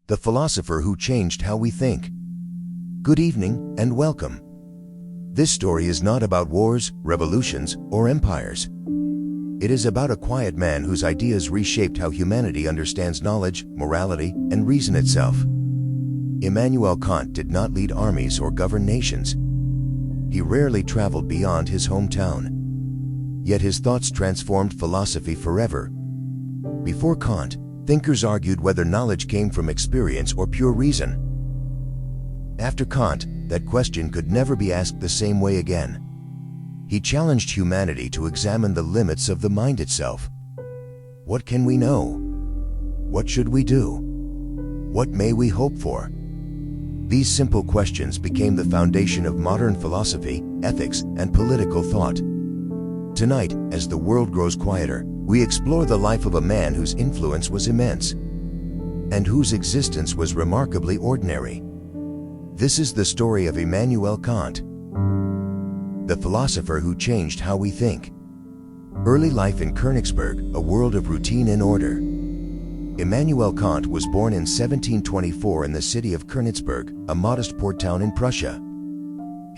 The Philosopher Who Changed How We Think. Good evening and welcome. This story is not about wars, revolutions, or empires. It is about a quiet man whose ideas reshaped how humanity understands knowledge, morality, and reason itself. Immanuel Kant did not lead armies or govern nations. He rarely traveled beyond his hometown. Yet his thoughts transformed philosophy forever. Before Kant, thinkers argued whether knowledge came from experience or pure reason. After Kant, that question could never be asked the same way again. He challenged humanity to examine the limits of the mind itself. What can we know? What should we do? What may we hope for? These simple questions became the foundation of modern philosophy, ethics, and political thought. Tonight, as the world grows quieter, we explore the life of a man whose influence was immense and whose existence was remarkably ordinary. This is the story of Immanuel Kant, the philosopher who changed how we think. Early life in Königsberg, a world of routine and order. Immanuel Kant was born in 1724 in the city of Königsberg, a modest port town in Prussia.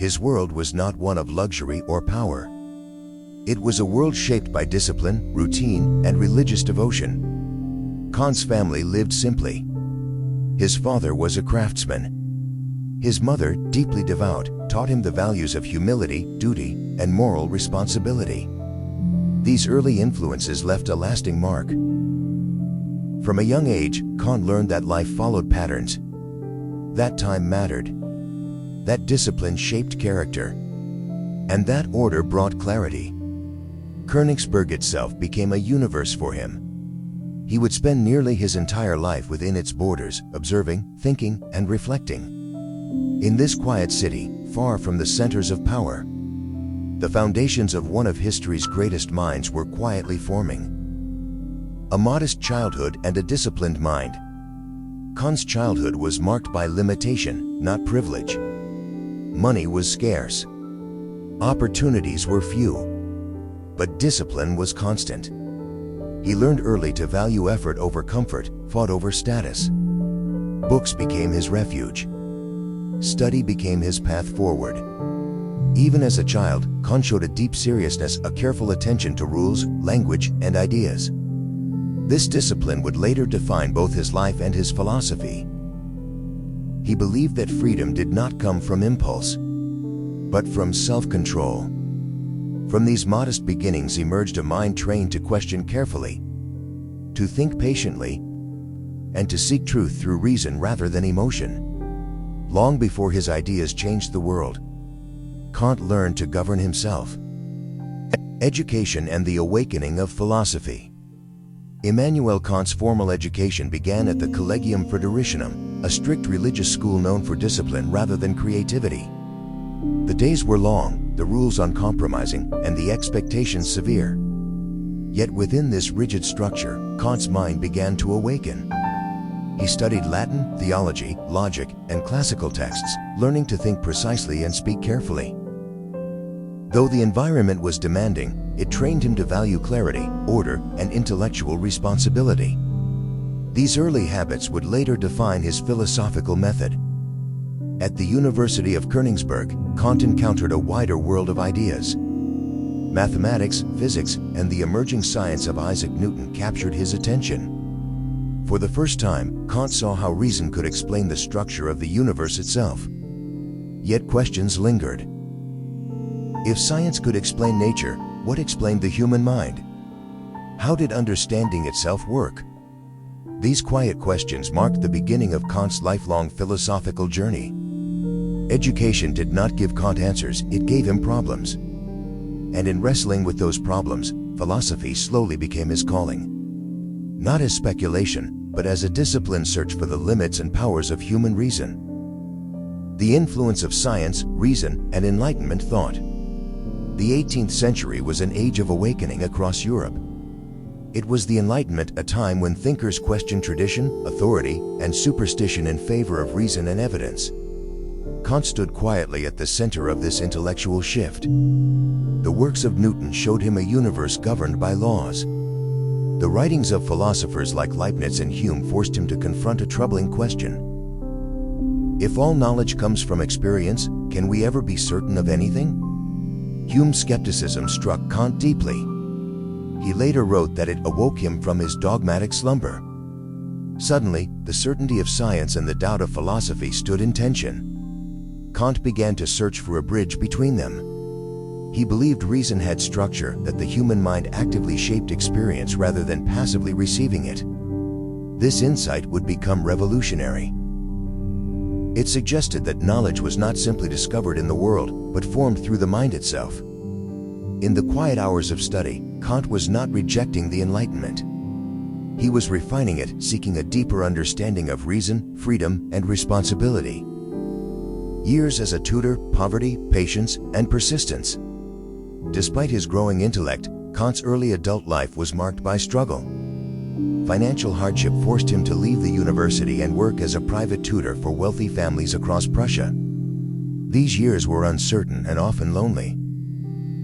His world was not one of luxury or power. It was a world shaped by discipline, routine, and religious devotion. Kant's family lived simply. His father was a craftsman. His mother, deeply devout, taught him the values of humility, duty, and moral responsibility. These early influences left a lasting mark. From a young age, Kant learned that life followed patterns. That time mattered. That discipline shaped character. And that order brought clarity. Königsberg itself became a universe for him. He would spend nearly his entire life within its borders, observing, thinking, and reflecting. In this quiet city, far from the centers of power, the foundations of one of history's greatest minds were quietly forming. A modest childhood and a disciplined mind. Kant's childhood was marked by limitation, not privilege. Money was scarce. Opportunities were few. But discipline was constant. He learned early to value effort over comfort, fought over status. Books became his refuge. Study became his path forward. Even as a child, Kant showed a deep seriousness, a careful attention to rules, language, and ideas. This discipline would later define both his life and his philosophy. He believed that freedom did not come from impulse, but from self-control. From these modest beginnings emerged a mind trained to question carefully, to think patiently, and to seek truth through reason rather than emotion. Long before his ideas changed the world, Kant learned to govern himself. Education and the awakening of philosophy. Immanuel Kant's formal education began at the Collegium Fridericianum, a strict religious school known for discipline rather than creativity. The days were long, the rules uncompromising, and the expectations severe. Yet within this rigid structure, Kant's mind began to awaken. He studied Latin, theology, logic, and classical texts, learning to think precisely and speak carefully. Though the environment was demanding, it trained him to value clarity, order, and intellectual responsibility. These early habits would later define his philosophical method. At the University of Königsberg, Kant encountered a wider world of ideas. Mathematics, physics, and the emerging science of Isaac Newton captured his attention. For the first time, Kant saw how reason could explain the structure of the universe itself. Yet questions lingered. If science could explain nature, what explained the human mind? How did understanding itself work? These quiet questions marked the beginning of Kant's lifelong philosophical journey. Education did not give Kant answers, it gave him problems. And in wrestling with those problems, philosophy slowly became his calling. Not as speculation, but as a disciplined search for the limits and powers of human reason. The influence of science, reason, and Enlightenment thought. The 18th century was an age of awakening across Europe. It was the Enlightenment, a time when thinkers questioned tradition, authority, and superstition in favor of reason and evidence. Kant stood quietly at the center of this intellectual shift. The works of Newton showed him a universe governed by laws. The writings of philosophers like Leibniz and Hume forced him to confront a troubling question. If all knowledge comes from experience, can we ever be certain of anything? Hume's skepticism struck Kant deeply. He later wrote that it awoke him from his dogmatic slumber. Suddenly, the certainty of science and the doubt of philosophy stood in tension. Kant began to search for a bridge between them. He believed reason had structure, that the human mind actively shaped experience rather than passively receiving it. This insight would become revolutionary. It suggested that knowledge was not simply discovered in the world, but formed through the mind itself. In the quiet hours of study, Kant was not rejecting the Enlightenment. He was refining it, seeking a deeper understanding of reason, freedom, and responsibility. Years as a tutor, poverty, patience, and persistence. Despite his growing intellect, Kant's early adult life was marked by struggle. Financial hardship forced him to leave the university and work as a private tutor for wealthy families across Prussia. These years were uncertain and often lonely.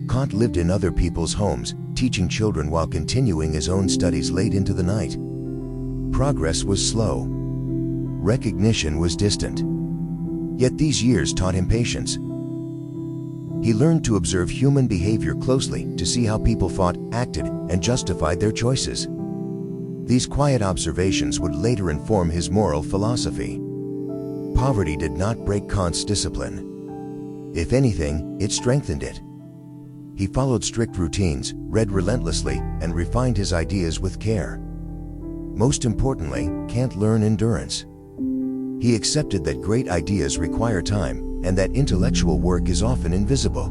Kant lived in other people's homes, teaching children while continuing his own studies late into the night. Progress was slow. Recognition was distant. Yet these years taught him patience. He learned to observe human behavior closely, to see how people thought, acted, and justified their choices. These quiet observations would later inform his moral philosophy. Poverty did not break Kant's discipline. If anything, it strengthened it. He followed strict routines, read relentlessly, and refined his ideas with care. Most importantly, Kant learned endurance. He accepted that great ideas require time, and that intellectual work is often invisible.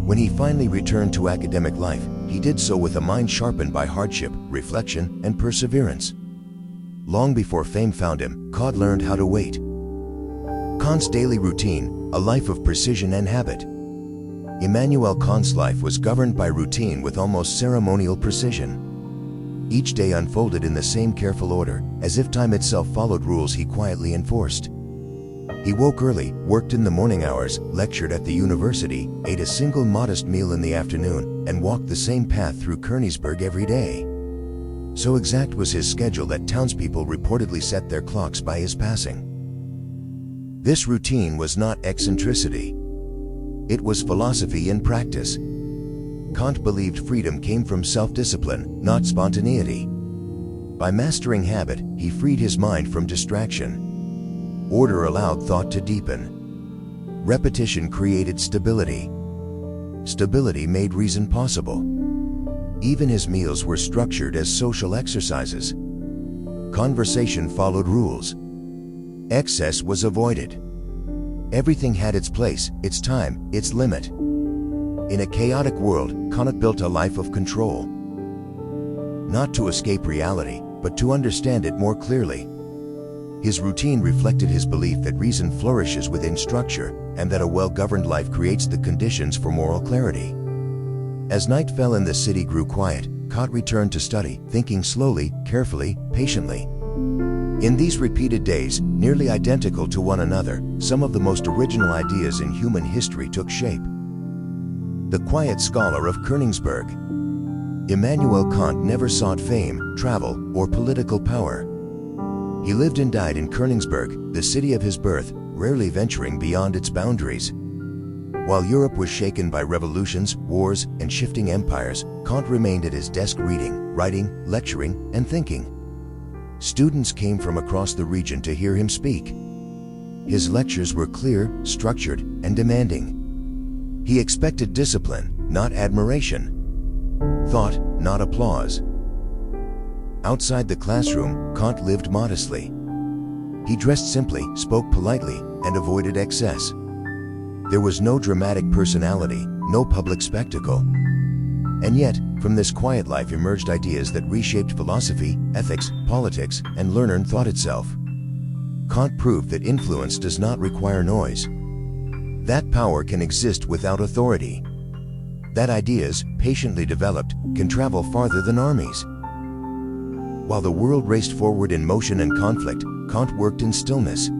When he finally returned to academic life, he did so with a mind sharpened by hardship, reflection, and perseverance. Long before fame found him, Kant learned how to wait. Kant's daily routine, a life of precision and habit. Immanuel Kant's life was governed by routine with almost ceremonial precision. Each day unfolded in the same careful order, as if time itself followed rules he quietly enforced. He woke early, worked in the morning hours, lectured at the university, ate a single modest meal in the afternoon, and walked the same path through Königsberg every day. So exact was his schedule that townspeople reportedly set their clocks by his passing. This routine was not eccentricity. It was philosophy in practice. Kant believed freedom came from self-discipline, not spontaneity. By mastering habit, he freed his mind from distraction. Order allowed thought to deepen. Repetition created stability. Stability made reason possible. Even his meals were structured as social exercises. Conversation followed rules. Excess was avoided. Everything had its place, its time, its limit. In a chaotic world, Kant built a life of control. Not to escape reality, but to understand it more clearly. His routine reflected his belief that reason flourishes within structure, and that a well-governed life creates the conditions for moral clarity. As night fell and the city grew quiet, Kant returned to study, thinking slowly, carefully, patiently. In these repeated days, nearly identical to one another, some of the most original ideas in human history took shape. The quiet scholar of Königsberg. Immanuel Kant never sought fame, travel, or political power. He lived and died in Königsberg, the city of his birth, rarely venturing beyond its boundaries. While Europe was shaken by revolutions, wars, and shifting empires, Kant remained at his desk reading, writing, lecturing, and thinking. Students came from across the region to hear him speak. His lectures were clear, structured, and demanding. He expected discipline, not admiration. Thought, not applause. Outside the classroom, Kant lived modestly. He dressed simply, spoke politely, and avoided excess. There was no dramatic personality, no public spectacle. And yet, from this quiet life emerged ideas that reshaped philosophy, ethics, politics, and learned thought itself. Kant proved that influence does not require noise. That power can exist without authority. That ideas, patiently developed, can travel farther than armies. While the world raced forward in motion and conflict, Kant worked in stillness.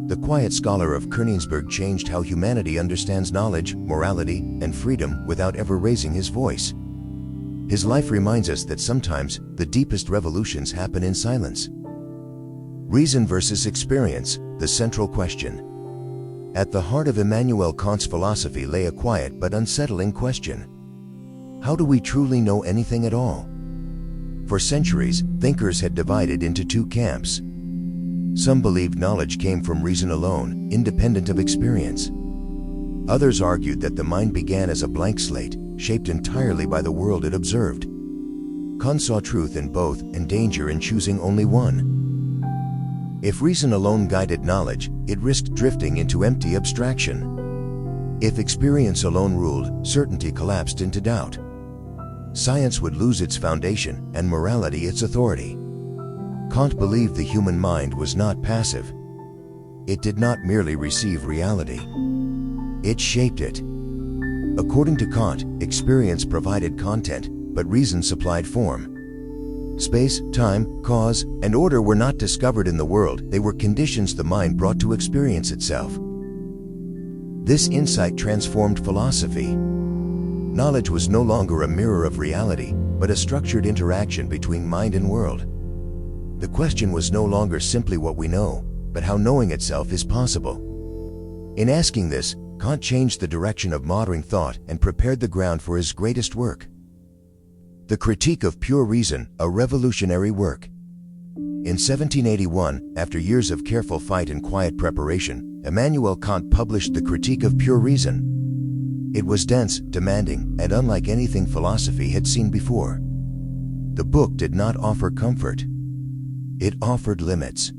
The quiet scholar of Königsberg changed how humanity understands knowledge, morality, and freedom without ever raising his voice. his life reminds us that sometimes the deepest revolutions happen in silence. Reason versus experience, the central question. At the heart of Immanuel Kant's philosophy lay a quiet but unsettling question. How do we truly know anything at all? For centuries, thinkers had divided into two camps. Some believed knowledge came from reason alone, independent of experience. Others argued that the mind began as a blank slate, shaped entirely by the world it observed. Kant saw truth in both and danger in choosing only one. If reason alone guided knowledge, it risked drifting into empty abstraction. If experience alone ruled, certainty collapsed into doubt. Science would lose its foundation and morality its authority. Kant believed the human mind was not passive. It did not merely receive reality. It shaped it. According to Kant, experience provided content, but reason supplied form. Space, time, cause, and order were not discovered in the world, they were conditions the mind brought to experience itself. This insight transformed philosophy. Knowledge was no longer a mirror of reality, but a structured interaction between mind and world. The question was no longer simply what we know, but how knowing itself is possible. In asking this, Kant changed the direction of modern thought and prepared the ground for his greatest work. The Critique of Pure Reason, a revolutionary work. In 1781, after years of careful fight and quiet preparation, Immanuel Kant published The Critique of Pure Reason. It was dense, demanding, and unlike anything philosophy had seen before. The book did not offer comfort. It offered limits.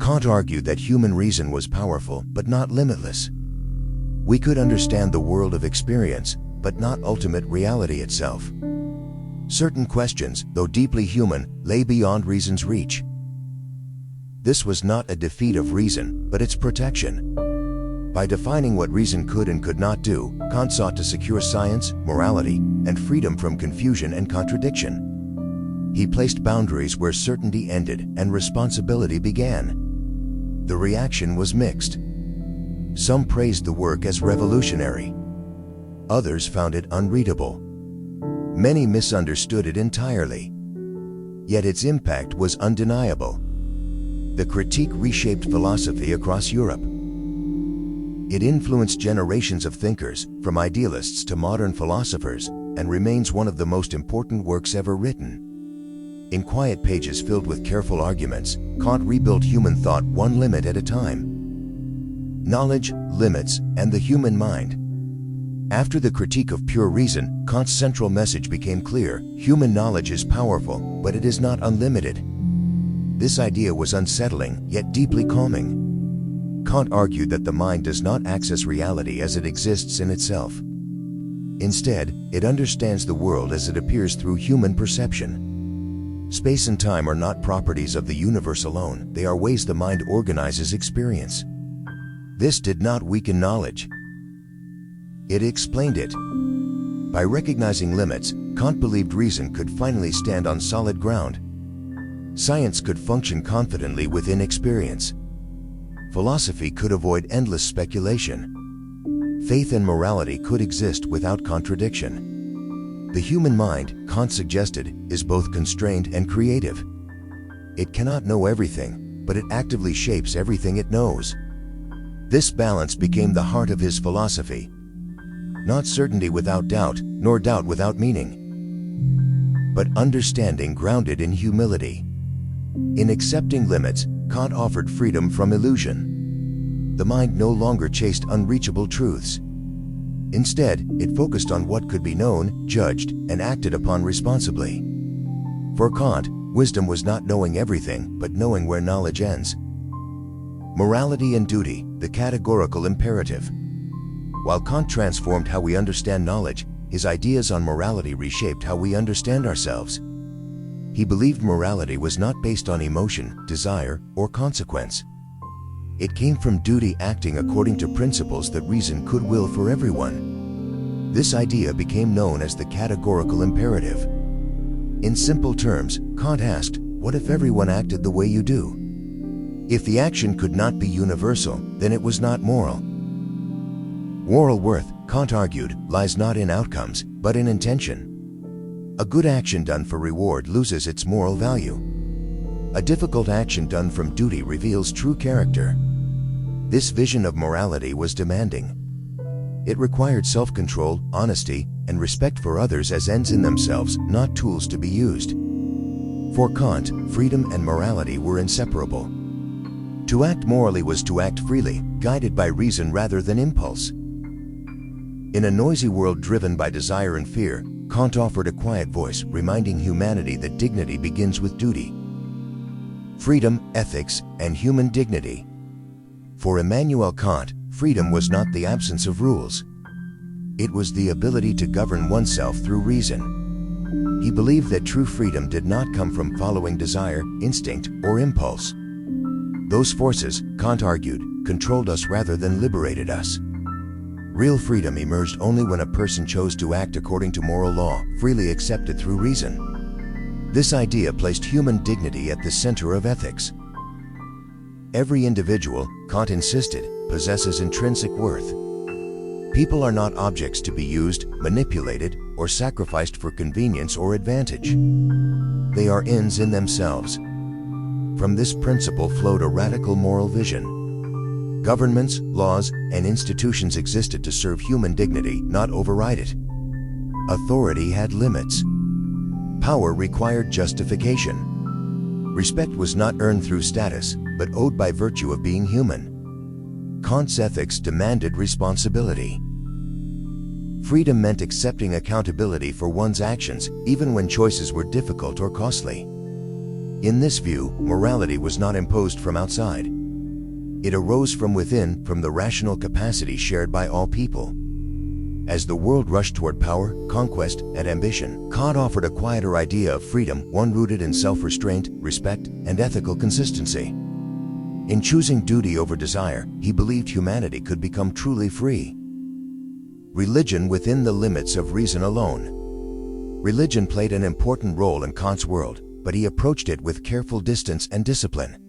Kant argued that human reason was powerful, but not limitless. We could understand the world of experience, but not ultimate reality itself. Certain questions, though deeply human, lay beyond reason's reach. This was not a defeat of reason, but its protection. By defining what reason could and could not do, Kant sought to secure science, morality, and freedom from confusion and contradiction. He placed boundaries where certainty ended and responsibility began. The reaction was mixed. Some praised the work as revolutionary. Others found it unreadable. Many misunderstood it entirely. Yet its impact was undeniable. The critique reshaped philosophy across Europe. It influenced generations of thinkers, from idealists to modern philosophers, and remains one of the most important works ever written. In quiet pages filled with careful arguments, Kant rebuilt human thought one limit at a time. Knowledge, limits, and the human mind. After the Critique of Pure Reason, Kant's central message became clear: human knowledge is powerful, but it is not unlimited. This idea was unsettling, yet deeply calming. Kant argued that the mind does not access reality as it exists in itself. Instead, it understands the world as it appears through human perception. Space and time are not properties of the universe alone, they are ways the mind organizes experience. This did not weaken knowledge. It explained it. By recognizing limits, Kant believed reason could finally stand on solid ground. Science could function confidently within experience. Philosophy could avoid endless speculation. Faith and morality could exist without contradiction. The human mind, Kant suggested, is both constrained and creative. It cannot know everything, but it actively shapes everything it knows. This balance became the heart of his philosophy. Not certainty without doubt, nor doubt without meaning, but understanding grounded in humility. In accepting limits, Kant offered freedom from illusion. The mind no longer chased unreachable truths. Instead, it focused on what could be known, judged, and acted upon responsibly. For Kant, wisdom was not knowing everything, but knowing where knowledge ends. Morality and duty, the categorical imperative. While Kant transformed how we understand knowledge, his ideas on morality reshaped how we understand ourselves. He believed morality was not based on emotion, desire, or consequence. It came from duty, acting according to principles that reason could will for everyone. This idea became known as the categorical imperative. In simple terms, Kant asked, what if everyone acted the way you do? If the action could not be universal, then it was not moral. Moral worth, Kant argued, lies not in outcomes, but in intention. A good action done for reward loses its moral value. A difficult action done from duty reveals true character. This vision of morality was demanding. It required self-control, honesty, and respect for others as ends in themselves, not tools to be used. For Kant, freedom and morality were inseparable. To act morally was to act freely, guided by reason rather than impulse. In a noisy world driven by desire and fear, Kant offered a quiet voice, reminding humanity that dignity begins with duty. Freedom, ethics, and human dignity. For Immanuel Kant, freedom was not the absence of rules. It was the ability to govern oneself through reason. He believed that true freedom did not come from following desire, instinct, or impulse. Those forces, Kant argued, controlled us rather than liberated us. Real freedom emerged only when a person chose to act according to moral law, freely accepted through reason. This idea placed human dignity at the center of ethics. Every individual, Kant insisted, possesses intrinsic worth. People are not objects to be used, manipulated, or sacrificed for convenience or advantage. They are ends in themselves. From this principle flowed a radical moral vision. Governments, laws, and institutions existed to serve human dignity, not override it. Authority had limits. Power required justification. Respect was not earned through status, but owed by virtue of being human. Kant's ethics demanded responsibility. Freedom meant accepting accountability for one's actions, even when choices were difficult or costly. In this view, morality was not imposed from outside. It arose from within, from the rational capacity shared by all people. As the world rushed toward power, conquest, and ambition, Kant offered a quieter idea of freedom, one rooted in self-restraint, respect, and ethical consistency. In choosing duty over desire, he believed humanity could become truly free. Religion within the limits of reason alone. Religion played an important role in Kant's world, but he approached it with careful distance and discipline.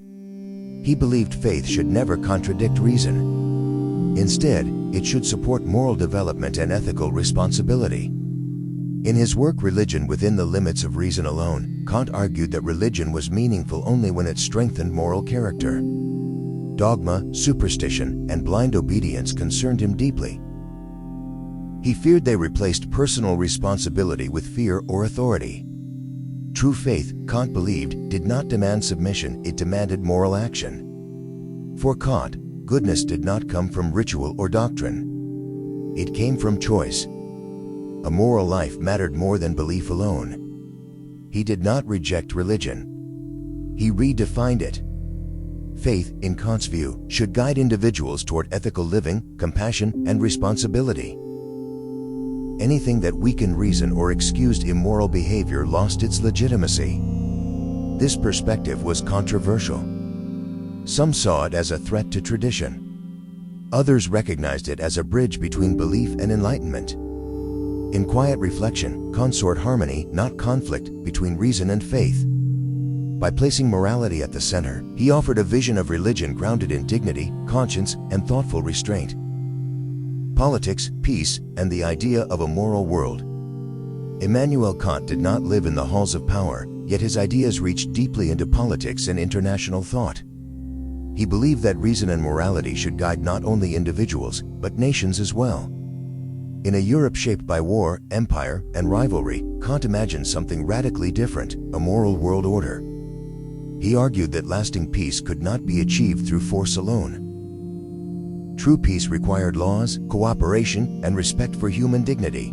He believed faith should never contradict reason. Instead, it should support moral development and ethical responsibility. In his work Religion Within the Limits of Reason Alone, Kant argued that religion was meaningful only when it strengthened moral character. Dogma, superstition, and blind obedience concerned him deeply. He feared they replaced personal responsibility with fear or authority. True faith, Kant believed, did not demand submission, it demanded moral action. For Kant, goodness did not come from ritual or doctrine. It came from choice. A moral life mattered more than belief alone. He did not reject religion. He redefined it. Faith, in Kant's view, should guide individuals toward ethical living, compassion, and responsibility. Anything that weakened reason or excused immoral behavior lost its legitimacy. This perspective was controversial. Some saw it as a threat to tradition. Others recognized it as a bridge between belief and enlightenment. In quiet reflection, Kant sought harmony, not conflict, between reason and faith. By placing morality at the center, he offered a vision of religion grounded in dignity, conscience, and thoughtful restraint. Politics, peace, and the idea of a moral world. Immanuel Kant did not live in the halls of power, yet his ideas reached deeply into politics and international thought. He believed that reason and morality should guide not only individuals, but nations as well. In a Europe shaped by war, empire, and rivalry, Kant imagined something radically different, a moral world order. He argued that lasting peace could not be achieved through force alone. True peace required laws, cooperation, and respect for human dignity.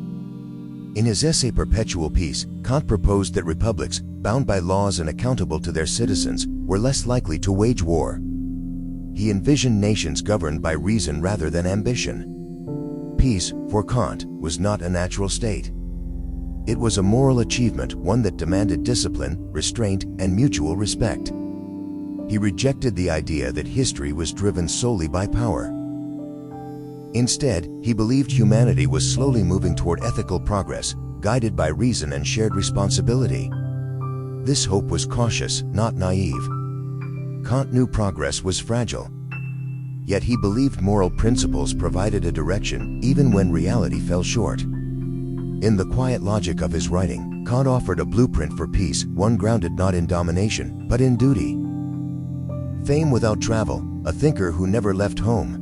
In his essay Perpetual Peace, Kant proposed that republics, bound by laws and accountable to their citizens, were less likely to wage war. He envisioned nations governed by reason rather than ambition. Peace, for Kant, was not a natural state. It was a moral achievement, one that demanded discipline, restraint, and mutual respect. He rejected the idea that history was driven solely by power. Instead, he believed humanity was slowly moving toward ethical progress, guided by reason and shared responsibility. This hope was cautious, not naive. Kant knew progress was fragile. Yet he believed moral principles provided a direction, even when reality fell short. In the quiet logic of his writing, Kant offered a blueprint for peace, one grounded not in domination, but in duty. Fame without travel, a thinker who never left home.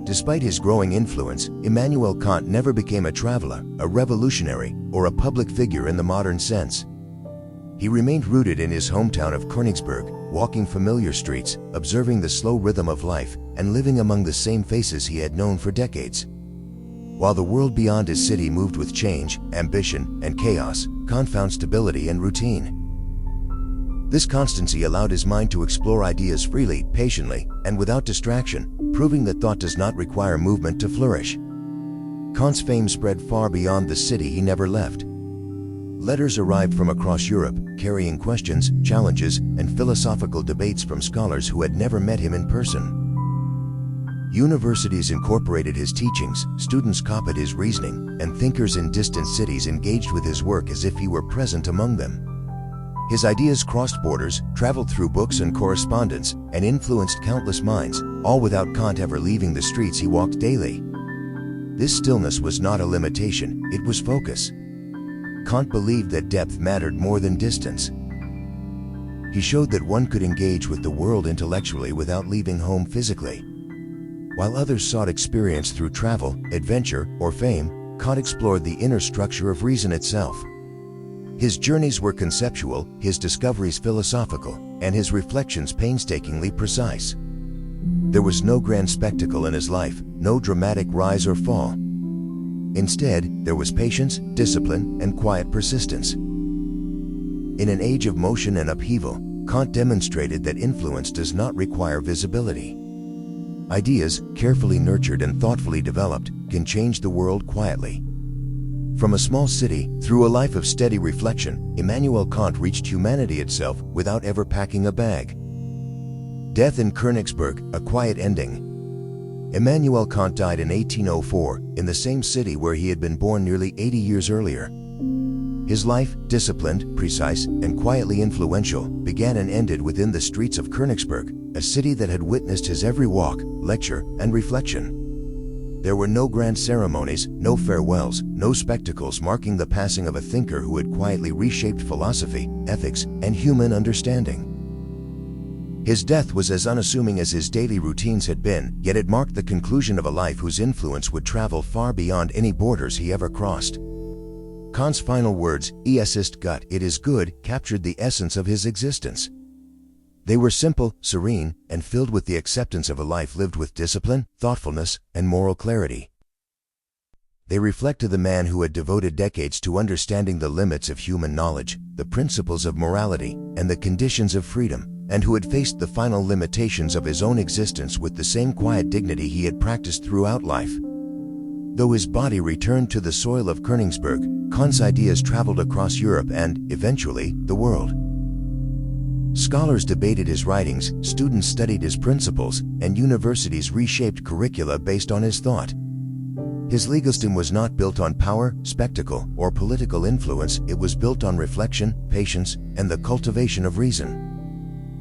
Despite his growing influence, Immanuel Kant never became a traveler, a revolutionary, or a public figure in the modern sense. He remained rooted in his hometown of Königsberg, walking familiar streets, observing the slow rhythm of life, and living among the same faces he had known for decades. While the world beyond his city moved with change, ambition, and chaos, Kant found stability and routine. This constancy allowed his mind to explore ideas freely, patiently, and without distraction, proving that thought does not require movement to flourish. Kant's fame spread far beyond the city he never left. Letters arrived from across Europe, carrying questions, challenges, and philosophical debates from scholars who had never met him in person. Universities incorporated his teachings, students copied his reasoning, and thinkers in distant cities engaged with his work as if he were present among them. His ideas crossed borders, traveled through books and correspondence, and influenced countless minds, all without Kant ever leaving the streets he walked daily. This stillness was not a limitation, it was focus. Kant believed that depth mattered more than distance. He showed that one could engage with the world intellectually without leaving home physically. While others sought experience through travel, adventure, or fame, Kant explored the inner structure of reason itself. His journeys were conceptual, his discoveries philosophical, and his reflections painstakingly precise. There was no grand spectacle in his life, no dramatic rise or fall. Instead, there was patience, discipline, and quiet persistence. In an age of motion and upheaval, Kant demonstrated that influence does not require visibility. Ideas, carefully nurtured and thoughtfully developed, can change the world quietly. From a small city, through a life of steady reflection, Immanuel Kant reached humanity itself without ever packing a bag. Death in Königsberg, a quiet ending. Immanuel Kant died in 1804, in the same city where he had been born nearly 80 years earlier. His life, disciplined, precise, and quietly influential, began and ended within the streets of Königsberg, a city that had witnessed his every walk, lecture, and reflection. There were no grand ceremonies, no farewells, no spectacles marking the passing of a thinker who had quietly reshaped philosophy, ethics, and human understanding. His death was as unassuming as his daily routines had been, yet it marked the conclusion of a life whose influence would travel far beyond any borders he ever crossed. Kant's final words, "Es ist gut, it is good," captured the essence of his existence. They were simple, serene, and filled with the acceptance of a life lived with discipline, thoughtfulness, and moral clarity. They reflected the man who had devoted decades to understanding the limits of human knowledge, the principles of morality, and the conditions of freedom, and who had faced the final limitations of his own existence with the same quiet dignity he had practiced throughout life. Though his body returned to the soil of Königsberg, Kant's ideas traveled across Europe and, eventually, the world. Scholars debated his writings, students studied his principles, and universities reshaped curricula based on his thought. His legalism was not built on power, spectacle, or political influence, it was built on reflection, patience, and the cultivation of reason.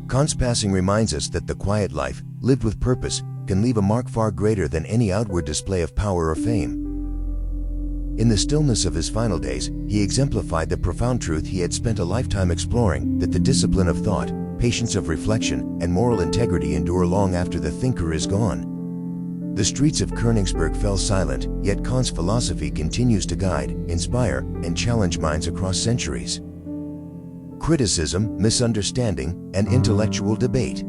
Kant's passing reminds us that the quiet life, lived with purpose, can leave a mark far greater than any outward display of power or fame. In the stillness of his final days, he exemplified the profound truth he had spent a lifetime exploring, that the discipline of thought, patience of reflection, and moral integrity endure long after the thinker is gone. The streets of Königsberg fell silent, yet Kant's philosophy continues to guide, inspire, and challenge minds across centuries. Criticism, misunderstanding, and intellectual debate.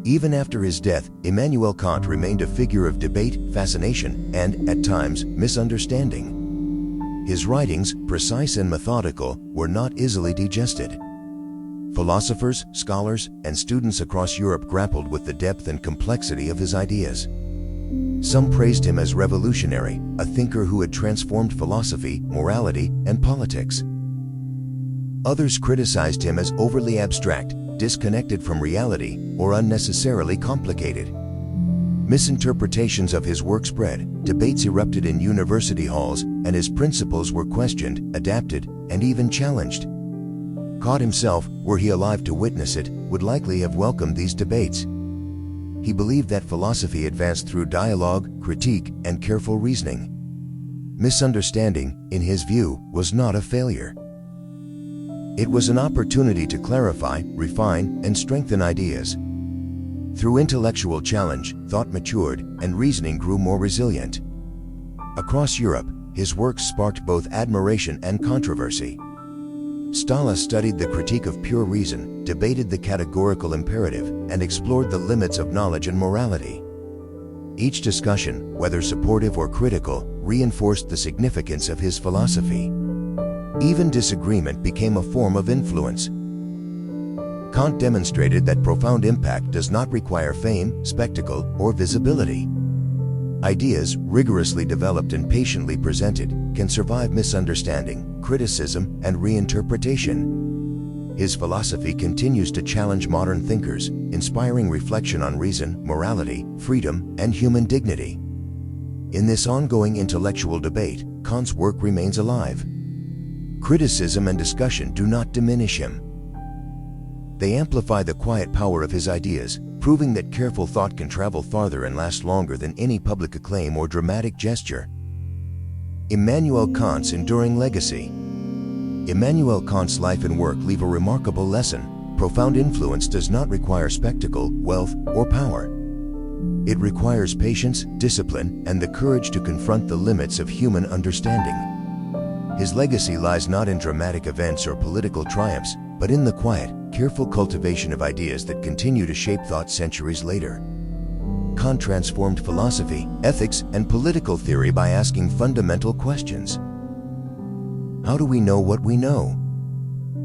Even after his death, Immanuel Kant remained a figure of debate, fascination, and, at times, misunderstanding. His writings, precise and methodical, were not easily digested. Philosophers, scholars, and students across Europe grappled with the depth and complexity of his ideas. Some praised him as revolutionary, a thinker who had transformed philosophy, morality, and politics. Others criticized him as overly abstract, disconnected from reality, or unnecessarily complicated. Misinterpretations of his work spread, debates erupted in university halls, and his principles were questioned, adapted, and even challenged. Kant himself, were he alive to witness it, would likely have welcomed these debates. He believed that philosophy advanced through dialogue, critique, and careful reasoning. Misunderstanding, in his view, was not a failure. It was an opportunity to clarify, refine, and strengthen ideas. Through intellectual challenge, thought matured, and reasoning grew more resilient. Across Europe, his works sparked both admiration and controversy. Stala studied the critique of pure reason, debated the categorical imperative, and explored the limits of knowledge and morality. Each discussion, whether supportive or critical, reinforced the significance of his philosophy. Even disagreement became a form of influence. Kant demonstrated that profound impact does not require fame, spectacle, or visibility. Ideas, rigorously developed and patiently presented, can survive misunderstanding, criticism, and reinterpretation. His philosophy continues to challenge modern thinkers, inspiring reflection on reason, morality, freedom, and human dignity. In this ongoing intellectual debate, Kant's work remains alive. Criticism and discussion do not diminish him. They amplify the quiet power of his ideas, proving that careful thought can travel farther and last longer than any public acclaim or dramatic gesture. Immanuel Kant's enduring legacy. Immanuel Kant's life and work leave a remarkable lesson. Profound influence does not require spectacle, wealth, or power. It requires patience, discipline, and the courage to confront the limits of human understanding. His legacy lies not in dramatic events or political triumphs, but in the quiet, careful cultivation of ideas that continue to shape thought centuries later. Kant transformed philosophy, ethics, and political theory by asking fundamental questions. How do we know what we know?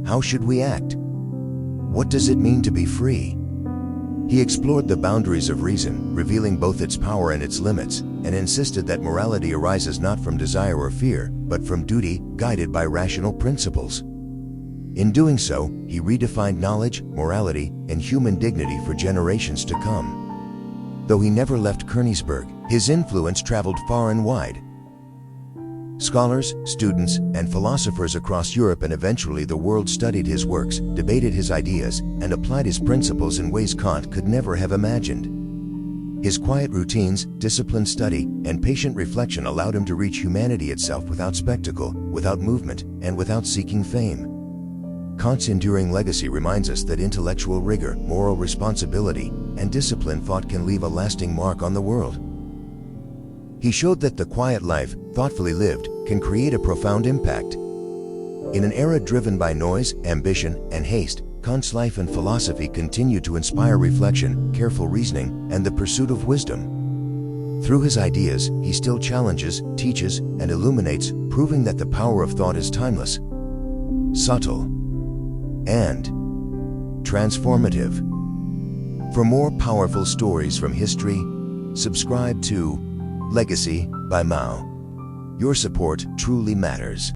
How should we act? What does it mean to be free? He explored the boundaries of reason, revealing both its power and its limits, and insisted that morality arises not from desire or fear, but from duty, guided by rational principles. In doing so, he redefined knowledge, morality, and human dignity for generations to come. Though he never left Königsberg, his influence traveled far and wide. Scholars, students, and philosophers across Europe and eventually the world studied his works, debated his ideas, and applied his principles in ways Kant could never have imagined. His quiet routines, disciplined study, and patient reflection allowed him to reach humanity itself without spectacle, without movement, and without seeking fame. Kant's enduring legacy reminds us that intellectual rigor, moral responsibility, and disciplined thought can leave a lasting mark on the world. He showed that the quiet life, thoughtfully lived, can create a profound impact. In an era driven by noise, ambition, and haste, Kant's life and philosophy continue to inspire reflection, careful reasoning, and the pursuit of wisdom. Through his ideas, he still challenges, teaches, and illuminates, proving that the power of thought is timeless, subtle, and transformative. For more powerful stories from history, subscribe to Legacy by MAO. Your support truly matters.